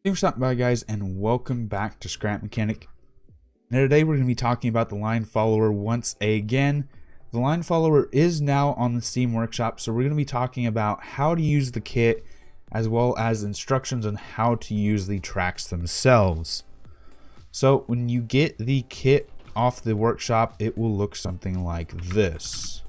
Thanks for stopping by, guys, and welcome back to Scrap Mechanic. Now today we're going to be talking about the line follower once again. The line follower is now on the Steam Workshop, so we're going to be talking about how to use the kit as well as instructions on how to use the tracks themselves. So when you get the kit off the workshop, it will look something like this.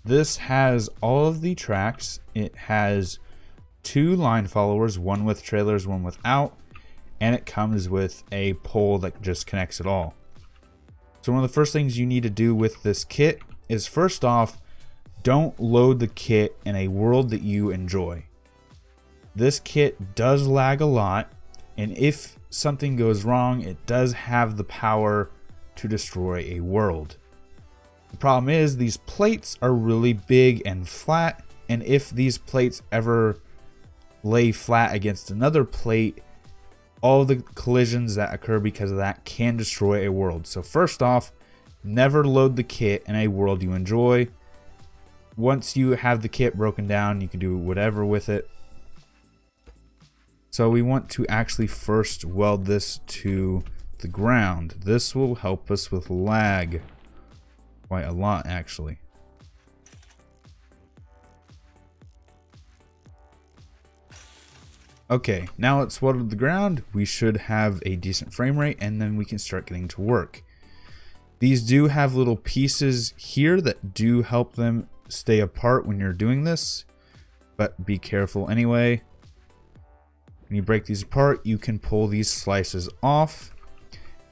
This has all of the tracks. It has 2 line followers, one with trailers, one without, and it comes with a pole that just connects it all. So one of the first things you need to do with this kit is, first off, don't load the kit in a world that you enjoy. This kit does lag a lot, and if something goes wrong, it does have the power to destroy a world. The problem is these plates are really big and flat, and if these plates ever lay flat against another plate, all the collisions that occur because of that can destroy a world. So first off, never load the kit in a world you enjoy. Once you have the kit broken down, you can do whatever with it. So we want to actually first weld this to the ground. This will help us with lag. Quite a lot, actually. Okay, now it's welded to the ground. We should have a decent frame rate, and then we can start getting to work. These do have little pieces here that do help them stay apart when you're doing this, but be careful anyway. When you break these apart, you can pull these slices off,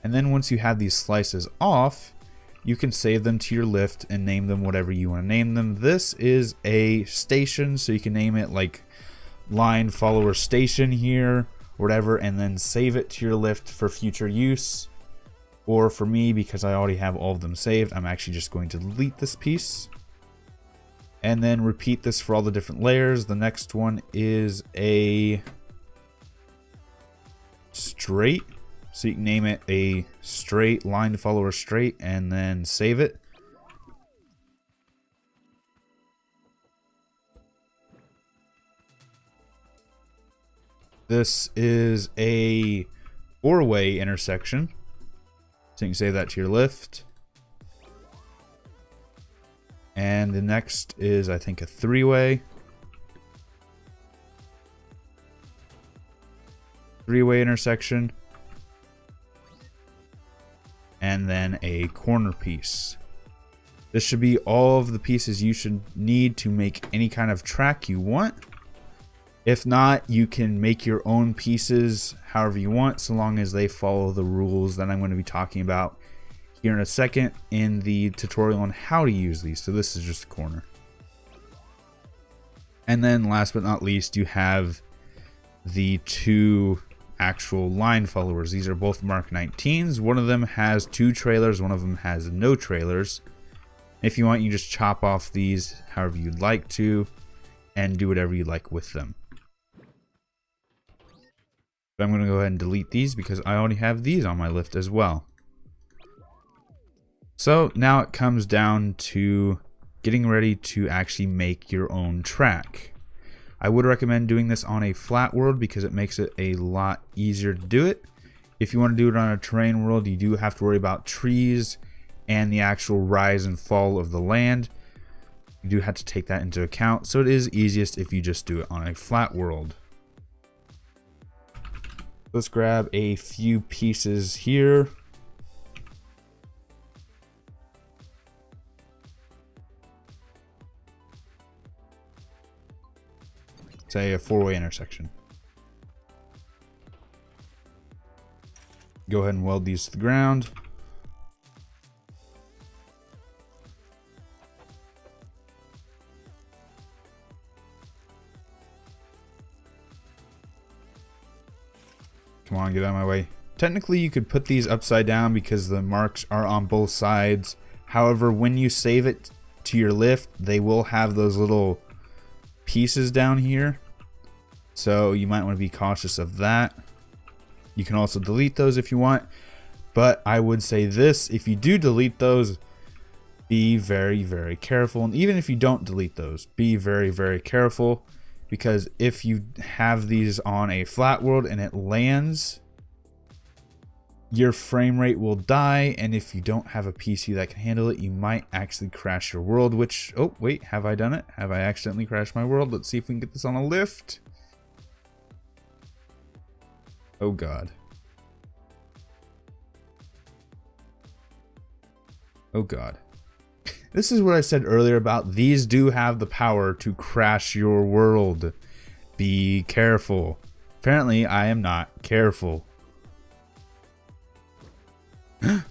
and then once you have these slices off, you can save them to your lift and name them whatever you want to name them. This is a station, so you can name it like line follower station here, whatever, and then save it to your lift for future use. Or for me, because I already have all of them saved, I'm actually just going to delete this piece and then repeat this for all the different layers. The next one is a straight. So you can name it a straight line follower straight and then save it. This is a 4-way intersection. So you can save that to your lift. And the next is, I think, a 3-way. 3-way intersection. And then a corner piece. This should be all of the pieces you should need to make any kind of track you want. If not, you can make your own pieces however you want, so long as they follow the rules that I'm going to be talking about here in a second in the tutorial on how to use these. So this is just a corner. And then last but not least, you have the 2 actual line followers. These are both Mark 19s. One of them has 2 trailers, one of them has no trailers. If you want, you just chop off these however you'd like to and do whatever you like with them. But I'm going to go ahead and delete these because I already have these on my lift as well. So now it comes down to getting ready to actually make your own track. I would recommend doing this on a flat world because it makes it a lot easier to do it. If you want to do it on a terrain world, you do have to worry about trees and the actual rise and fall of the land. You do have to take that into account, so it is easiest if you just do it on a flat world. Let's grab a few pieces here. Say a 4-way intersection. Go ahead and weld these to the ground. Come on, get out of my way. Technically, you could put these upside down because the marks are on both sides. However, when you save it to your lift, they will have those little pieces down here, so you might want to be cautious of that. You can also delete those if you want, But I would say this, if you do delete those, be very, very careful. And even if you don't delete those, be very, very careful. Because if you have these on a flat world and it lands, your frame rate will die. And if you don't have a PC that can handle it, you might actually crash your world. Which, oh wait, have I done it? Have I accidentally crashed my world? Let's see if we can get this on a lift. Oh god. Oh god. This is what I said earlier about these do have the power to crash your world. Be careful. Apparently, I am not careful. Come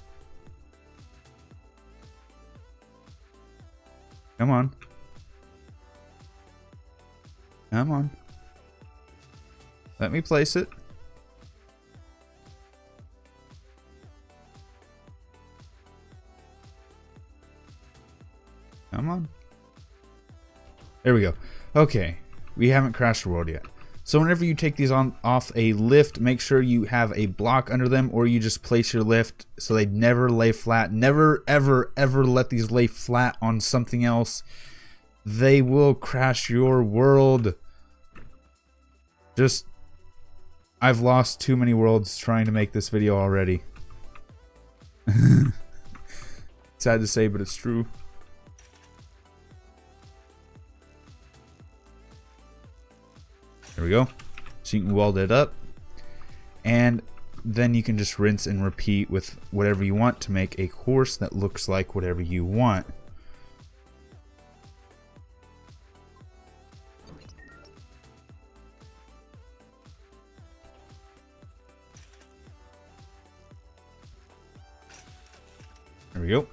on. Come on. Let me place it. Come on. There we go. Okay. We haven't crashed the world yet. So whenever you take these off a lift, make sure you have a block under them, or you just place your lift so they never lay flat. Never, ever, ever let these lay flat on something else. They will crash your world. I've lost too many worlds trying to make this video already. Sad to say, but it's true. There we go. So you can weld it up, and then you can just rinse and repeat with whatever you want to make a course that looks like whatever you want. There we go.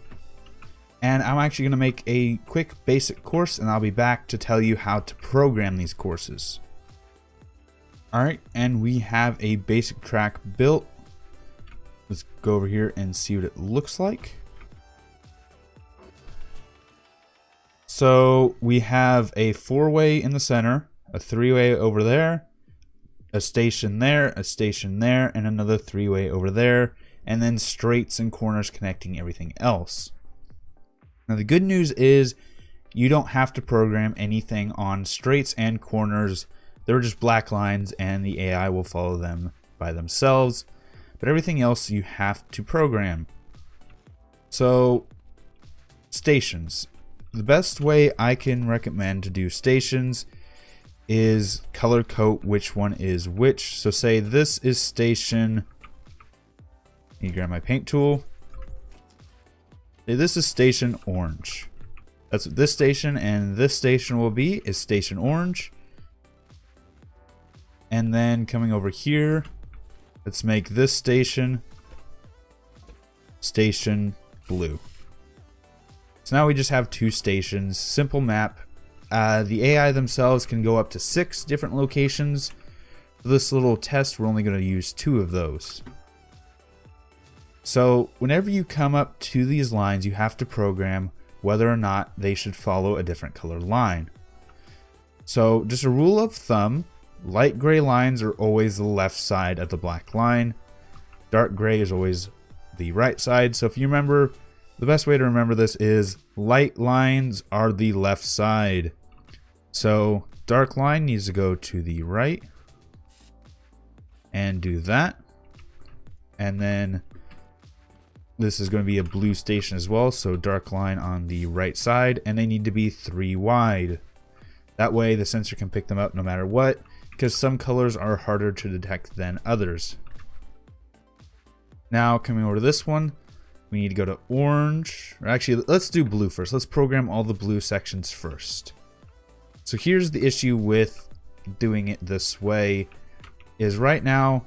And I'm actually going to make a quick basic course, and I'll be back to tell you how to program these courses. Alright, and we have a basic track built. Let's go over here and see what it looks like. So we have a 4-way in the center, a 3-way over there, a station there, and another 3-way over there, and then straights and corners connecting everything else. Now the good news is you don't have to program anything on straights and corners. They're just black lines and the AI will follow them by themselves. But everything else you have to program. So, stations. The best way I can recommend to do stations is color code which one is which. So say this is station. You grab my paint tool. Say this is station orange. That's what this station and this station will be, is station orange. And then coming over here, let's make this station blue. So now we just have 2 stations, simple map. The AI themselves can go up to 6 different locations. For this little test, we're only going to use 2 of those. So whenever you come up to these lines, you have to program whether or not they should follow a different color line. So just a rule of thumb, light gray lines are always the left side of the black line. Dark gray is always the right side. So if you remember, the best way to remember this is light lines are the left side. So dark line needs to go to the right and do that. And then this is going to be a blue station as well. So dark line on the right side, and they need to be 3 wide. That way the sensor can pick them up no matter what, because some colors are harder to detect than others. Now coming over to this one, we need to go to orange, or actually let's do blue first. Let's program all the blue sections first. So here's the issue with doing it this way, is right now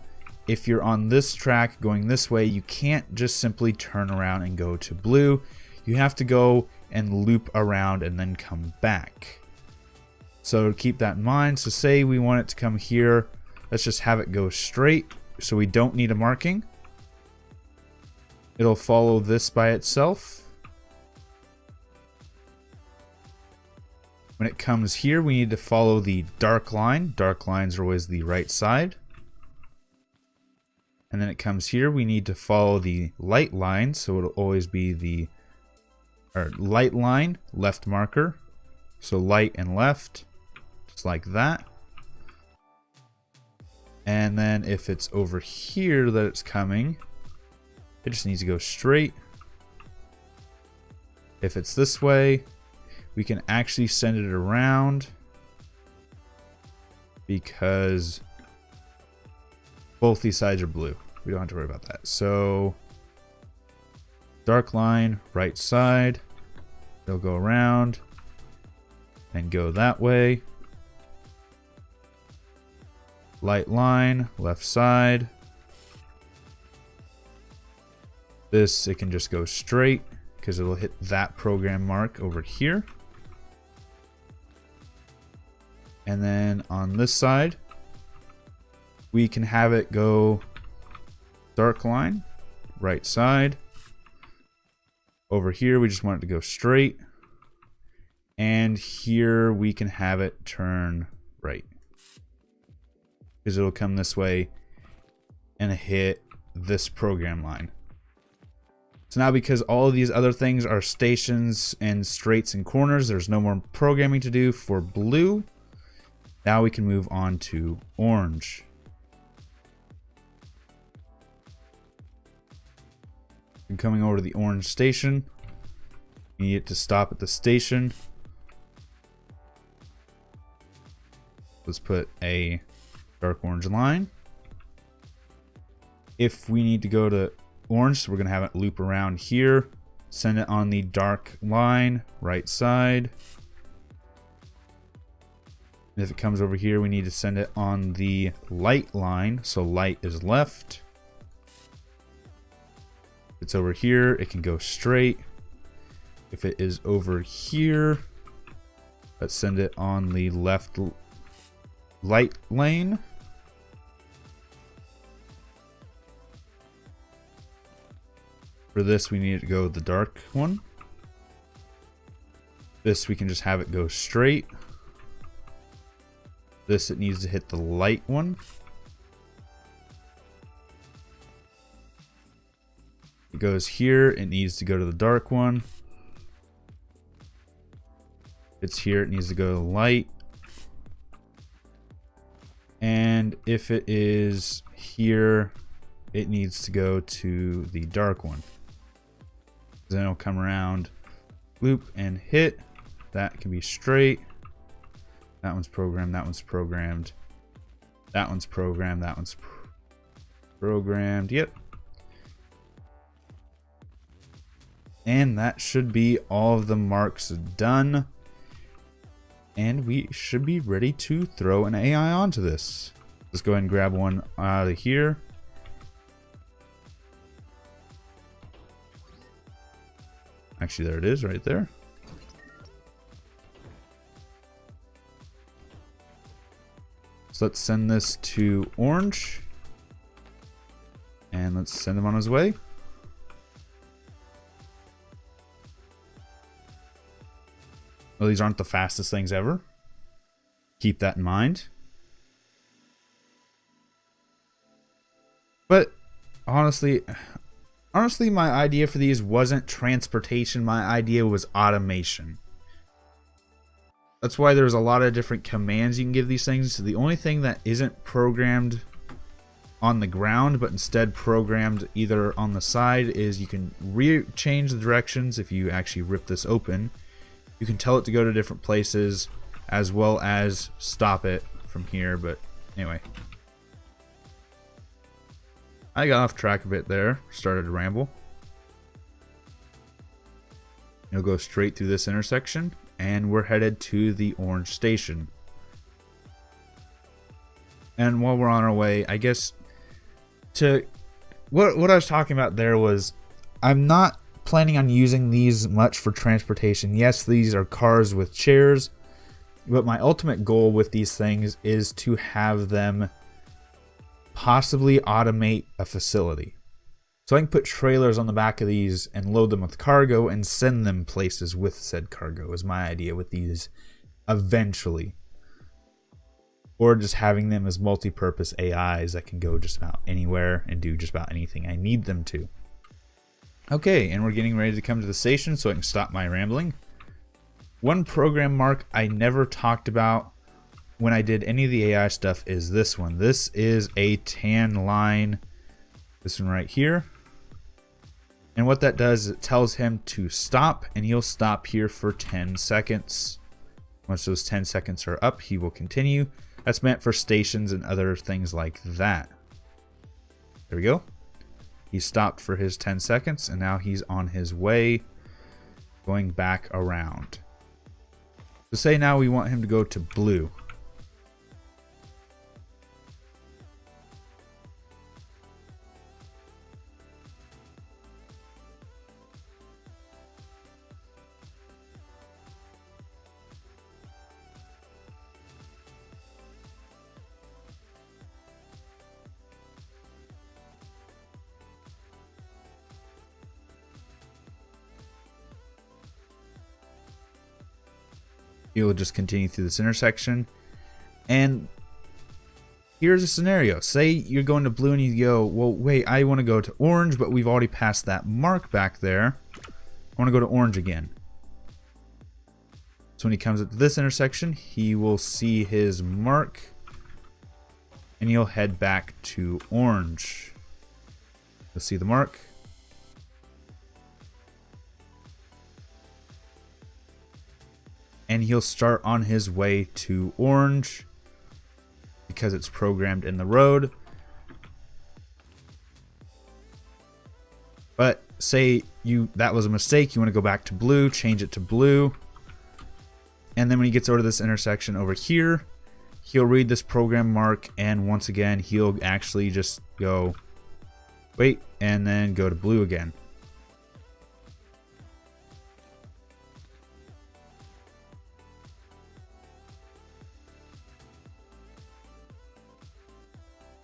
if you're on this track going this way, you can't just simply turn around and go to blue. You have to go and loop around and then come back. So keep that in mind. So say we want it to come here, let's just have it go straight so we don't need a marking. It'll follow this by itself. When it comes here, we need to follow the dark line. Dark lines are always the right side. And then it comes here. We need to follow the light line, so it'll always be the light line, left marker. So light and left, just like that. And then if it's over here that it's coming, it just needs to go straight. If it's this way, we can actually send it around because both these sides are blue. We don't have to worry about that. So dark line, right side, they'll go around and go that way. Light line, left side. This, it can just go straight because it'll hit that program mark over here. And then on this side, we can have it go dark line, right side. Over here, we just want it to go straight. And here we can have it turn right, because it'll come this way and hit this program line. So now, because all of these other things are stations and straights and corners, there's no more programming to do for blue. Now we can move on to orange. And coming over to the orange station, you need it to stop at the station. Let's put a dark orange line. If we need to go to orange, so we're going to have it loop around here. Send it on the dark line, right side. And if it comes over here, we need to send it on the light line, so light is left. If it's over here, it can go straight. If it is over here, let's send it on the left light lane. For this, we need to go the dark one. This, we can just have it go straight. This, it needs to hit the light one. It goes here, it needs to go to the dark one. If it's here, it needs to go to the light. And if it is here, it needs to go to the dark one. Then it'll come around, loop, and hit. That can be straight. That one's programmed. That one's programmed. That one's programmed. That one's programmed. Yep. And that should be all of the marks done. And we should be ready to throw an AI onto this. Let's go ahead and grab one out of here. Actually, there it is right there. So let's send this to orange. And let's send him on his way. Well, these aren't the fastest things ever. Keep that in mind. But honestly, my idea for these wasn't transportation. My idea was automation. That's why there's a lot of different commands you can give these things. So the only thing that isn't programmed on the ground, but instead programmed either on the side, is you can change the directions. If you actually rip this open, you can tell it to go to different places, as well as stop it from here. But anyway, I got off track a bit there, started to ramble. You'll go straight through this intersection, and we're headed to the orange station. And while we're on our way, I guess to what I was talking about there was, I'm not planning on using these much for transportation. Yes, these are cars with chairs, but my ultimate goal with these things is to have them possibly automate a facility. So I can put trailers on the back of these and load them with cargo and send them places with said cargo, is my idea with these eventually. or just having them as multi-purpose AIs that can go just about anywhere and do just about anything I need them to. Okay, and we're getting ready to come to the station so I can stop my rambling. One program mark I never talked about when I did any of the AI stuff is this one. This is a tan line, this one right here. And what that does is it tells him to stop, and he'll stop here for 10 seconds. Once those 10 seconds are up, he will continue. That's meant for stations and other things like that. There we go. He stopped for his 10 seconds, and now he's on his way going back around. So say now we want him to go to blue. You'll just continue through this intersection. And here's a scenario. Say you're going to blue and you go, well, wait, I want to go to orange, but we've already passed that mark back there. I want to go to orange again. So when he comes up to this intersection, he will see his mark and he'll head back to orange. You'll see the mark. And he'll start on his way to orange because it's programmed in the road. But say that was a mistake, you want to go back to blue, change it to blue. And then when he gets over to this intersection over here, he'll read this program mark, and once again he'll actually just go wait and then go to blue again.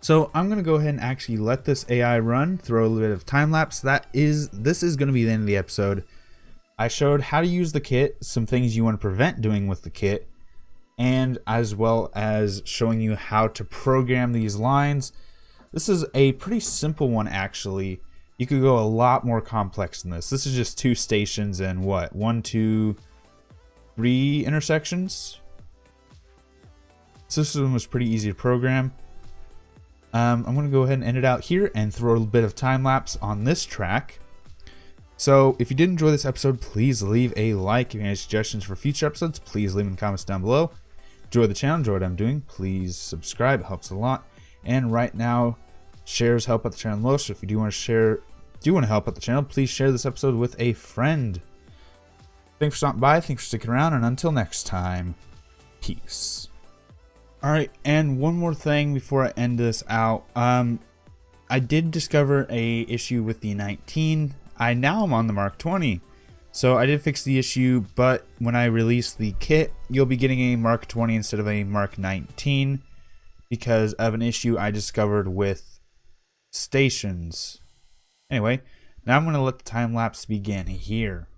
So I'm going to go ahead and actually let this AI run, throw a little bit of time lapse. This is going to be the end of the episode. I showed how to use the kit, some things you want to prevent doing with the kit, and as well as showing you how to program these lines. This is a pretty simple one actually. You could go a lot more complex than this. This is just 2 stations and what? 1, 2, 3 intersections. So this one was pretty easy to program. I'm going to go ahead and end it out here and throw a little bit of time lapse on this track. So if you did enjoy this episode, please leave a like. If you have any suggestions for future episodes, please leave them in the comments down below. Enjoy the channel, enjoy what I'm doing, please subscribe, it helps a lot. And right now, shares help out the channel most. So if you do want to help out the channel, please share this episode with a friend. Thanks for stopping by, thanks for sticking around, and until next time, peace. Alright, and one more thing before I end this out. I did discover a issue with the 19. Now I'm on the Mark 20. So I did fix the issue, but when I release the kit, you'll be getting a Mark 20 instead of a Mark 19 because of an issue I discovered with stations. Anyway, now I'm going to let the time lapse begin here.